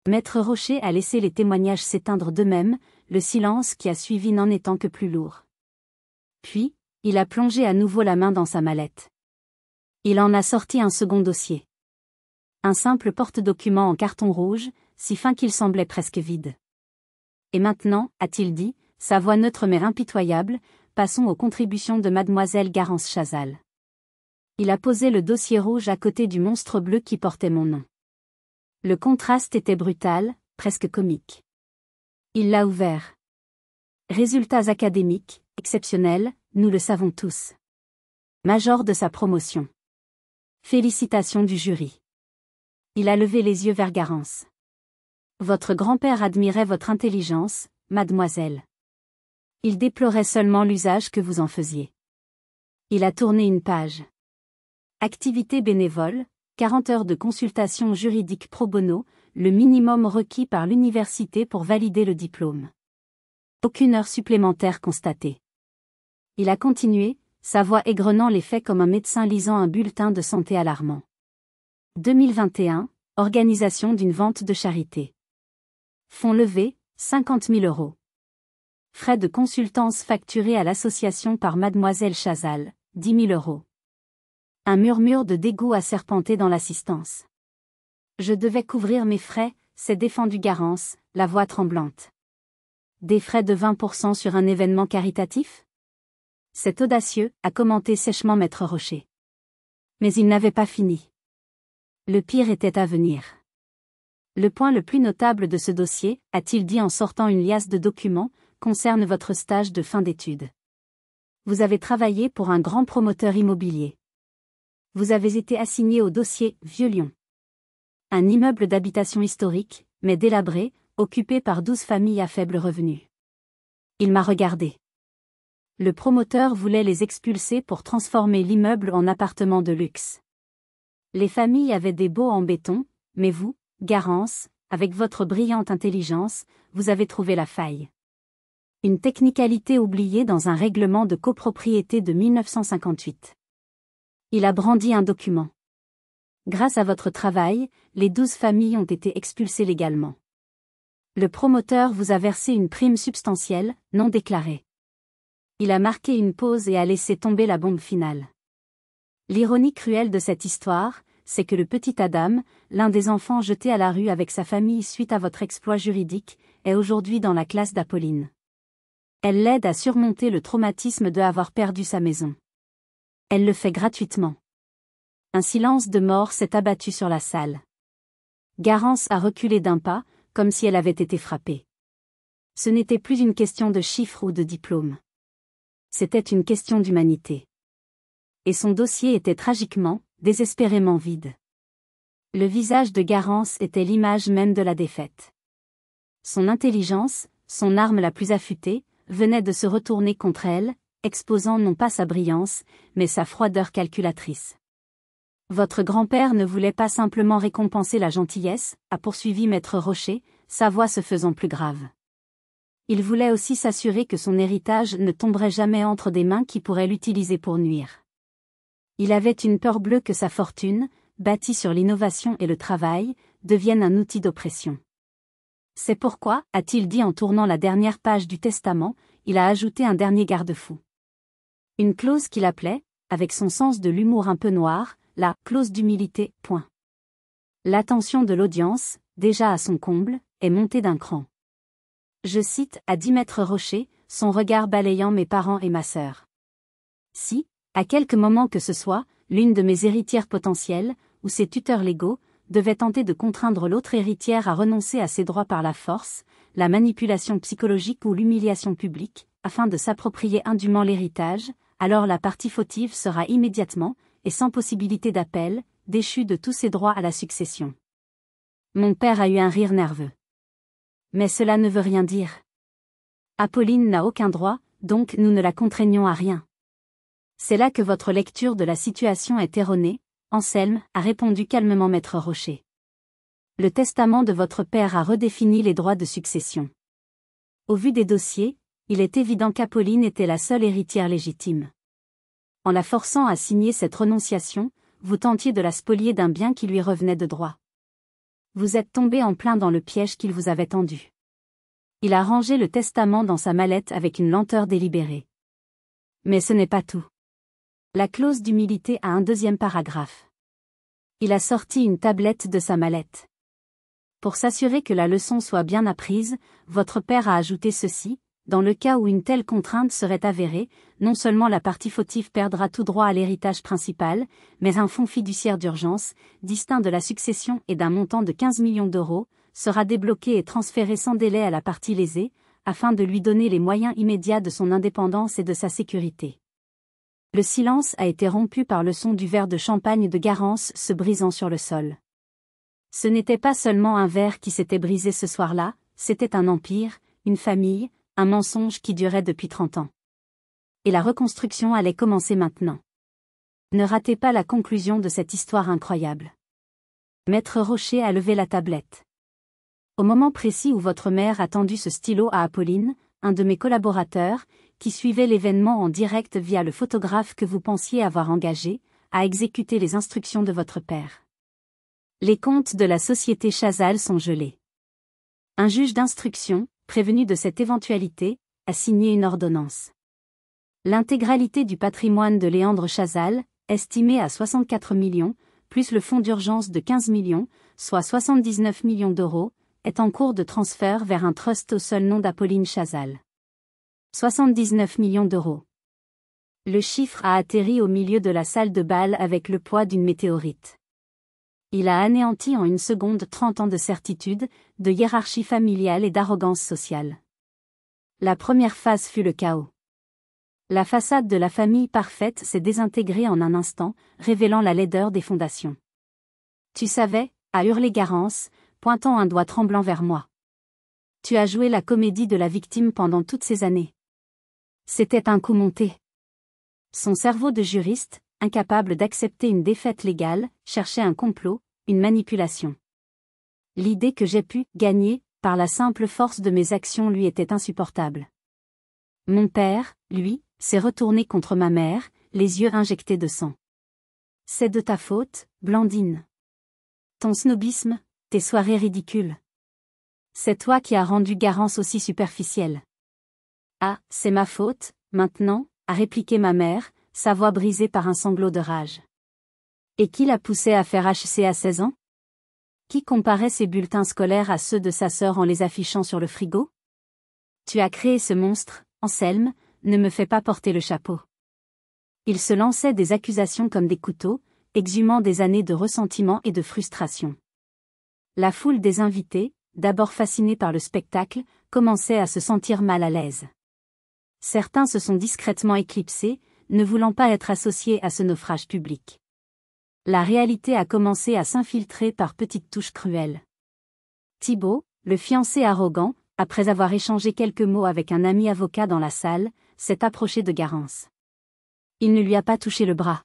Maître Rocher a laissé les témoignages s'éteindre d'eux-mêmes, le silence qui a suivi n'en étant que plus lourd. Puis, il a plongé à nouveau la main dans sa mallette. Il en a sorti un second dossier. Un simple porte-document en carton rouge, si fin qu'il semblait presque vide. Et maintenant, a-t-il dit, sa voix neutre mais impitoyable, passons aux contributions de mademoiselle Garance Chazal. Il a posé le dossier rouge à côté du monstre bleu qui portait mon nom. Le contraste était brutal, presque comique. Il l'a ouvert. Résultats académiques, exceptionnels, nous le savons tous. Major de sa promotion. Félicitations du jury. Il a levé les yeux vers Garance. Votre grand-père admirait votre intelligence, mademoiselle. Il déplorait seulement l'usage que vous en faisiez. Il a tourné une page. Activité bénévole, 40 heures de consultation juridique pro bono, le minimum requis par l'université pour valider le diplôme. Aucune heure supplémentaire constatée. Il a continué, sa voix égrenant les faits comme un médecin lisant un bulletin de santé alarmant. 2021, organisation d'une vente de charité. Fonds levés, 50 000 €. Frais de consultance facturés à l'association par mademoiselle Chazal, 10 000 €. Un murmure de dégoût a serpenté dans l'assistance. Je devais couvrir mes frais, s'est défendu Garance, la voix tremblante. Des frais de 20% sur un événement caritatif? C'est audacieux, a commenté sèchement Maître Rocher. Mais il n'avait pas fini. Le pire était à venir. Le point le plus notable de ce dossier, a-t-il dit en sortant une liasse de documents, concerne votre stage de fin d'études. Vous avez travaillé pour un grand promoteur immobilier. Vous avez été assigné au dossier Vieux-Lyon. Un immeuble d'habitation historique, mais délabré, occupé par 12 familles à faible revenu. Il m'a regardé. Le promoteur voulait les expulser pour transformer l'immeuble en appartement de luxe. Les familles avaient des baux en béton, mais vous, Garance, avec votre brillante intelligence, vous avez trouvé la faille. Une technicalité oubliée dans un règlement de copropriété de 1958. Il a brandi un document. Grâce à votre travail, les 12 familles ont été expulsées légalement. Le promoteur vous a versé une prime substantielle, non déclarée. Il a marqué une pause et a laissé tomber la bombe finale. L'ironie cruelle de cette histoire, c'est que le petit Adam, l'un des enfants jetés à la rue avec sa famille suite à votre exploit juridique, est aujourd'hui dans la classe d'Apolline. Elle l'aide à surmonter le traumatisme de avoir perdu sa maison. Elle le fait gratuitement. Un silence de mort s'est abattu sur la salle. Garance a reculé d'un pas, comme si elle avait été frappée. Ce n'était plus une question de chiffres ou de diplôme. C'était une question d'humanité. Et son dossier était tragiquement, désespérément vide. Le visage de Garance était l'image même de la défaite. Son intelligence, son arme la plus affûtée, venait de se retourner contre elle, exposant non pas sa brillance, mais sa froideur calculatrice. Votre grand-père ne voulait pas simplement récompenser la gentillesse, a poursuivi Maître Rocher, sa voix se faisant plus grave. Il voulait aussi s'assurer que son héritage ne tomberait jamais entre des mains qui pourraient l'utiliser pour nuire. Il avait une peur bleue que sa fortune, bâtie sur l'innovation et le travail, devienne un outil d'oppression. C'est pourquoi, a-t-il dit en tournant la dernière page du testament, il a ajouté un dernier garde-fou. Une clause qu'il appelait, avec son sens de l'humour un peu noir, la « clause d'humilité ». L'attention de l'audience, déjà à son comble, est montée d'un cran. Je cite, à 10 mètres rocher, son regard balayant mes parents et ma sœur. Si, à quelque moment que ce soit, l'une de mes héritières potentielles, ou ses tuteurs légaux, devait tenter de contraindre l'autre héritière à renoncer à ses droits par la force, la manipulation psychologique ou l'humiliation publique, afin de s'approprier indûment l'héritage, alors la partie fautive sera immédiatement, et sans possibilité d'appel, déchue de tous ses droits à la succession. Mon père a eu un rire nerveux. Mais cela ne veut rien dire. Apolline n'a aucun droit, donc nous ne la contraignons à rien. C'est là que votre lecture de la situation est erronée, Anselme, a répondu calmement maître Rocher. Le testament de votre père a redéfini les droits de succession. Au vu des dossiers, il est évident qu'Apolline était la seule héritière légitime. En la forçant à signer cette renonciation, vous tentiez de la spolier d'un bien qui lui revenait de droit. Vous êtes tombé en plein dans le piège qu'il vous avait tendu. Il a rangé le testament dans sa mallette avec une lenteur délibérée. Mais ce n'est pas tout. La clause d'humilité a un deuxième paragraphe. Il a sorti une tablette de sa mallette. Pour s'assurer que la leçon soit bien apprise, votre père a ajouté ceci, dans le cas où une telle contrainte serait avérée, non seulement la partie fautive perdra tout droit à l'héritage principal, mais un fonds fiduciaire d'urgence, distinct de la succession et d'un montant de 15 millions d'euros, sera débloqué et transféré sans délai à la partie lésée, afin de lui donner les moyens immédiats de son indépendance et de sa sécurité. Le silence a été rompu par le son du verre de champagne de Garance se brisant sur le sol. Ce n'était pas seulement un verre qui s'était brisé ce soir-là, c'était un empire, une famille, un mensonge qui durait depuis 30 ans. Et la reconstruction allait commencer maintenant. Ne ratez pas la conclusion de cette histoire incroyable. Maître Rocher a levé la tablette. Au moment précis où votre mère a tendu ce stylo à Apolline, un de mes collaborateurs, qui suivait l'événement en direct via le photographe que vous pensiez avoir engagé, a exécuté les instructions de votre père. Les comptes de la société Chazal sont gelés. Un juge d'instruction, prévenu de cette éventualité, a signé une ordonnance. L'intégralité du patrimoine de Léandre Chazal, estimé à 64 millions, plus le fonds d'urgence de 15 millions, soit 79 millions d'euros, est en cours de transfert vers un trust au seul nom d'Apolline Chazal. 79 millions d'euros. Le chiffre a atterri au milieu de la salle de bal avec le poids d'une météorite. Il a anéanti en une seconde 30 ans de certitude, de hiérarchie familiale et d'arrogance sociale. La première phase fut le chaos. La façade de la famille parfaite s'est désintégrée en un instant, révélant la laideur des fondations. Tu savais, a hurlé Garance, pointant un doigt tremblant vers moi. Tu as joué la comédie de la victime pendant toutes ces années. C'était un coup monté. Son cerveau de juriste, incapable d'accepter une défaite légale, cherchait un complot, une manipulation. L'idée que j'ai pu gagner, par la simple force de mes actions lui était insupportable. Mon père, lui, s'est retourné contre ma mère, les yeux injectés de sang. C'est de ta faute, Blandine. Ton snobisme, tes soirées ridicules. C'est toi qui as rendu Garance aussi superficielle. Ah, c'est ma faute, maintenant, a répliqué ma mère, sa voix brisée par un sanglot de rage. Et qui l'a poussée à faire HC à 16 ans? Qui comparait ses bulletins scolaires à ceux de sa sœur en les affichant sur le frigo? Tu as créé ce monstre, Anselme, ne me fais pas porter le chapeau. Il se lançait des accusations comme des couteaux, exhumant des années de ressentiment et de frustration. La foule des invités, d'abord fascinée par le spectacle, commençait à se sentir mal à l'aise. Certains se sont discrètement éclipsés, ne voulant pas être associés à ce naufrage public. La réalité a commencé à s'infiltrer par petites touches cruelles. Thibaut, le fiancé arrogant, après avoir échangé quelques mots avec un ami avocat dans la salle, s'est approché de Garance. Il ne lui a pas touché le bras.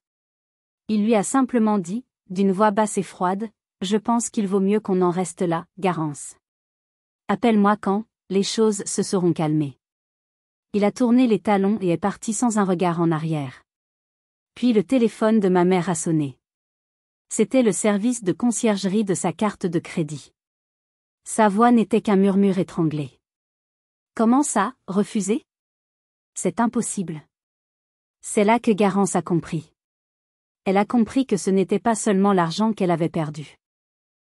Il lui a simplement dit, d'une voix basse et froide, « Je pense qu'il vaut mieux qu'on en reste là, Garance. Appelle-moi quand, les choses se seront calmées. Il a tourné les talons et est parti sans un regard en arrière. Puis le téléphone de ma mère a sonné. C'était le service de conciergerie de sa carte de crédit. Sa voix n'était qu'un murmure étranglé. Comment ça, refuser? C'est impossible. C'est là que Garance a compris. Elle a compris que ce n'était pas seulement l'argent qu'elle avait perdu.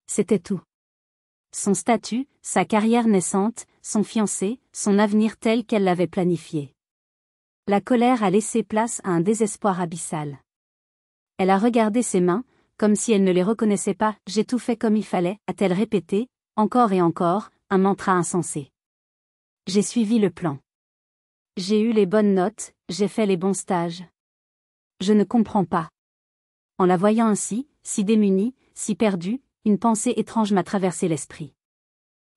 C'était tout. Son statut, sa carrière naissante, son fiancé, son avenir tel qu'elle l'avait planifié. La colère a laissé place à un désespoir abyssal. Elle a regardé ses mains, comme si elle ne les reconnaissait pas. « J'ai tout fait comme il fallait », a-t-elle répété, encore et encore, un mantra insensé. J'ai suivi le plan. J'ai eu les bonnes notes, j'ai fait les bons stages. Je ne comprends pas. En la voyant ainsi, si démunie, si perdue, une pensée étrange m'a traversé l'esprit.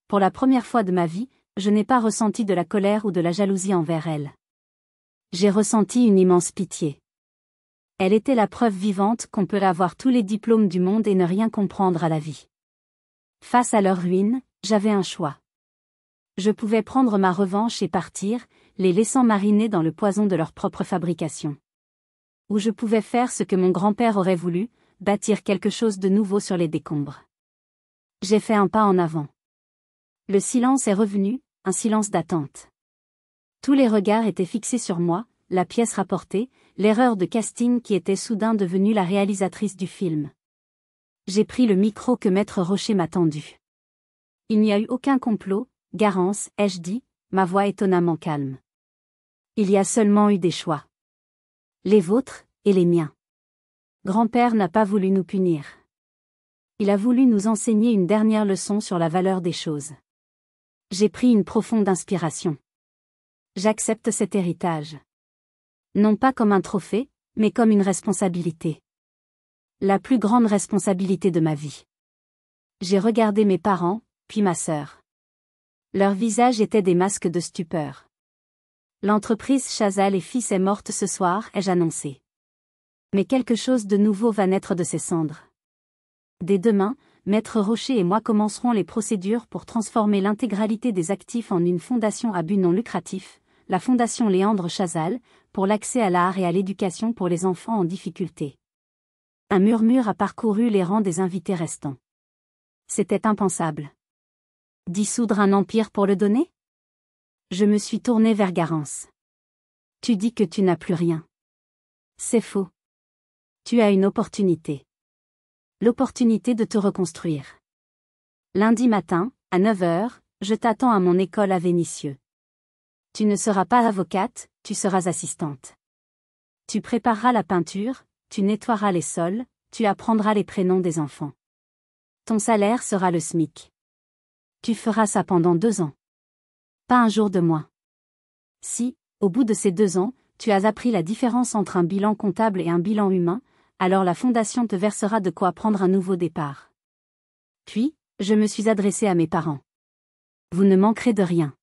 Pour la première fois de ma vie, je n'ai pas ressenti de la colère ou de la jalousie envers elle. J'ai ressenti une immense pitié. Elle était la preuve vivante qu'on peut avoir tous les diplômes du monde et ne rien comprendre à la vie. Face à leur ruine, j'avais un choix. Je pouvais prendre ma revanche et partir, les laissant mariner dans le poison de leur propre fabrication. Ou je pouvais faire ce que mon grand-père aurait voulu, bâtir quelque chose de nouveau sur les décombres. J'ai fait un pas en avant. Le silence est revenu, un silence d'attente. Tous les regards étaient fixés sur moi, la pièce rapportée, l'erreur de casting qui était soudain devenue la réalisatrice du film. J'ai pris le micro que Maître Rocher m'a tendu. Il n'y a eu aucun complot, Garance, ai-je dit, ma voix étonnamment calme. Il y a seulement eu des choix. Les vôtres, et les miens. Grand-père n'a pas voulu nous punir. Il a voulu nous enseigner une dernière leçon sur la valeur des choses. J'ai pris une profonde inspiration. J'accepte cet héritage. Non pas comme un trophée, mais comme une responsabilité. La plus grande responsabilité de ma vie. J'ai regardé mes parents, puis ma sœur. Leurs visages étaient des masques de stupeur. L'entreprise Chazal et Fils est morte ce soir, ai-je annoncé. Mais quelque chose de nouveau va naître de ces cendres. Dès demain, Maître Rocher et moi commencerons les procédures pour transformer l'intégralité des actifs en une fondation à but non lucratif, la Fondation Léandre Chazal, pour l'accès à l'art et à l'éducation pour les enfants en difficulté. Un murmure a parcouru les rangs des invités restants. C'était impensable. Dissoudre un empire pour le donner? Je me suis tournée vers Garance. Tu dis que tu n'as plus rien. C'est faux. Tu as une opportunité. L'opportunité de te reconstruire. Lundi matin, à 9h, je t'attends à mon école à Vénissieux. Tu ne seras pas avocate, tu seras assistante. Tu prépareras la peinture, tu nettoieras les sols, tu apprendras les prénoms des enfants. Ton salaire sera le SMIC. Tu feras ça pendant 2 ans. Pas un jour de moins. Si, au bout de ces 2 ans, tu as appris la différence entre un bilan comptable et un bilan humain, alors la fondation te versera de quoi prendre un nouveau départ. Puis, je me suis adressée à mes parents. Vous ne manquerez de rien.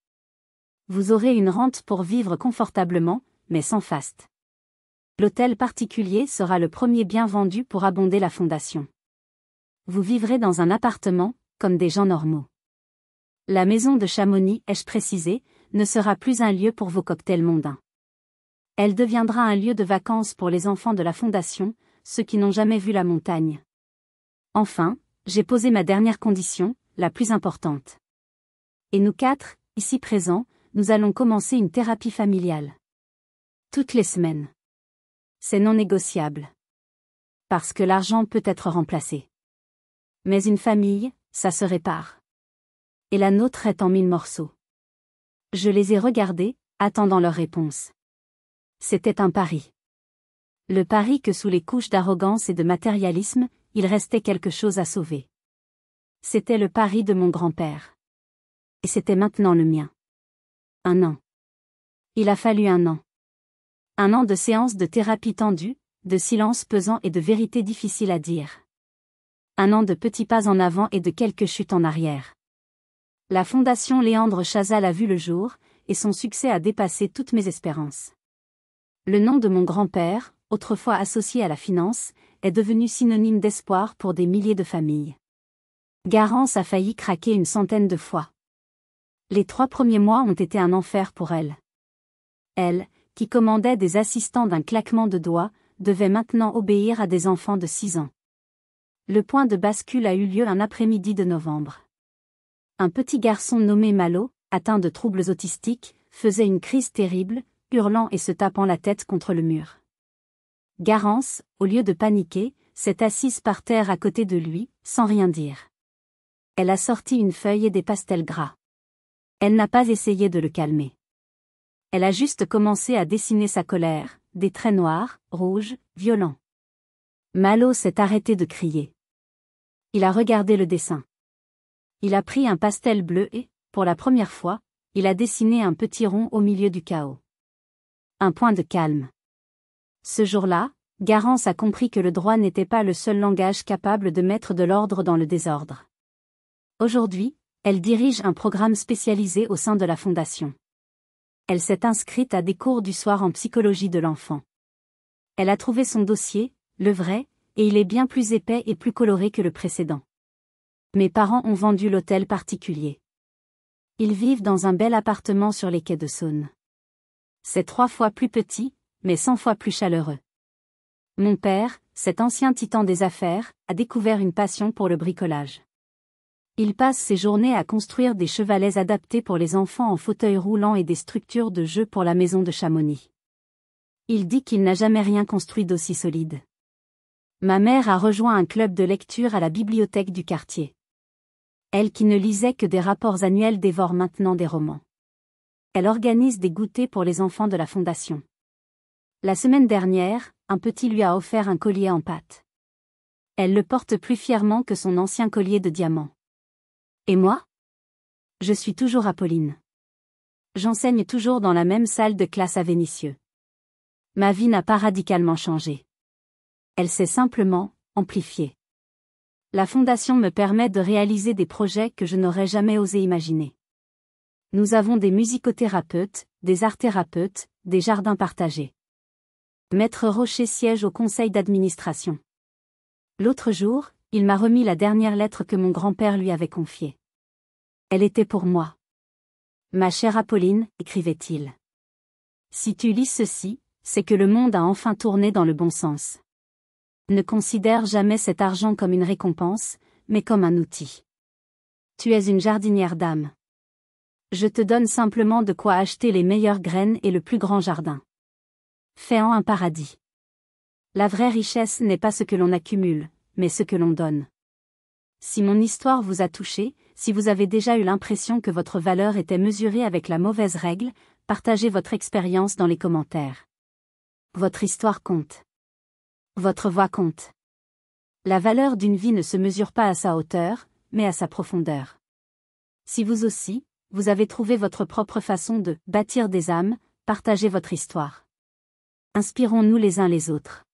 Vous aurez une rente pour vivre confortablement, mais sans faste. L'hôtel particulier sera le premier bien vendu pour abonder la fondation. Vous vivrez dans un appartement, comme des gens normaux. La maison de Chamonix, ai-je précisé, ne sera plus un lieu pour vos cocktails mondains. Elle deviendra un lieu de vacances pour les enfants de la fondation, ceux qui n'ont jamais vu la montagne. Enfin, j'ai posé ma dernière condition, la plus importante. Et nous 4, ici présents, nous allons commencer une thérapie familiale. Toutes les semaines. C'est non négociable. Parce que l'argent peut être remplacé. Mais une famille, ça se répare. Et la nôtre est en 1000 morceaux. Je les ai regardés, attendant leur réponse. C'était un pari. Le pari que sous les couches d'arrogance et de matérialisme, il restait quelque chose à sauver. C'était le pari de mon grand-père. Et c'était maintenant le mien. 1 an. Il a fallu 1 an. 1 an de séances de thérapie tendue, de silence pesant et de vérité difficile à dire. 1 an de petits pas en avant et de quelques chutes en arrière. La fondation Léandre Chazal a vu le jour, et son succès a dépassé toutes mes espérances. Le nom de mon grand-père, autrefois associé à la finance, est devenu synonyme d'espoir pour des milliers de familles. Garance a failli craquer une centaine de fois. Les 3 premiers mois ont été un enfer pour elle. Elle, qui commandait des assistants d'un claquement de doigts, devait maintenant obéir à des enfants de 6 ans. Le point de bascule a eu lieu un après-midi de novembre. Un petit garçon nommé Malo, atteint de troubles autistiques, faisait une crise terrible, hurlant et se tapant la tête contre le mur. Garance, au lieu de paniquer, s'est assise par terre à côté de lui, sans rien dire. Elle a sorti une feuille et des pastels gras. Elle n'a pas essayé de le calmer. Elle a juste commencé à dessiner sa colère, des traits noirs, rouges, violents. Malo s'est arrêté de crier. Il a regardé le dessin. Il a pris un pastel bleu et, pour la première fois, il a dessiné un petit rond au milieu du chaos. Un point de calme. Ce jour-là, Garance a compris que le droit n'était pas le seul langage capable de mettre de l'ordre dans le désordre. Aujourd'hui, elle dirige un programme spécialisé au sein de la Fondation. Elle s'est inscrite à des cours du soir en psychologie de l'enfant. Elle a trouvé son dossier, le vrai, et il est bien plus épais et plus coloré que le précédent. Mes parents ont vendu l'hôtel particulier. Ils vivent dans un bel appartement sur les quais de Saône. C'est 3 fois plus petit, mais 100 fois plus chaleureux. Mon père, cet ancien titan des affaires, a découvert une passion pour le bricolage. Il passe ses journées à construire des chevalets adaptés pour les enfants en fauteuil roulant et des structures de jeu pour la maison de Chamonix. Il dit qu'il n'a jamais rien construit d'aussi solide. Ma mère a rejoint un club de lecture à la bibliothèque du quartier. Elle qui ne lisait que des rapports annuels dévore maintenant des romans. Elle organise des goûters pour les enfants de la Fondation. La semaine dernière, un petit lui a offert un collier en pâte. Elle le porte plus fièrement que son ancien collier de diamants. Et moi? Je suis toujours Apolline. J'enseigne toujours dans la même salle de classe à Vénissieux. Ma vie n'a pas radicalement changé. Elle s'est simplement amplifiée. La Fondation me permet de réaliser des projets que je n'aurais jamais osé imaginer. Nous avons des musicothérapeutes, des art-thérapeutes, des jardins partagés. Maître Rocher siège au conseil d'administration. L'autre jour, il m'a remis la dernière lettre que mon grand-père lui avait confiée. Elle était pour moi. Ma chère Apolline, écrivait-il. Si tu lis ceci, c'est que le monde a enfin tourné dans le bon sens. Ne considère jamais cet argent comme une récompense, mais comme un outil. Tu es une jardinière d'âme. Je te donne simplement de quoi acheter les meilleures graines et le plus grand jardin. Fais-en un paradis. La vraie richesse n'est pas ce que l'on accumule, mais ce que l'on donne. Si mon histoire vous a touché, si vous avez déjà eu l'impression que votre valeur était mesurée avec la mauvaise règle, partagez votre expérience dans les commentaires. Votre histoire compte. Votre voix compte. La valeur d'une vie ne se mesure pas à sa hauteur, mais à sa profondeur. Si vous aussi, vous avez trouvé votre propre façon de bâtir des âmes, partagez votre histoire. Inspirons-nous les uns les autres.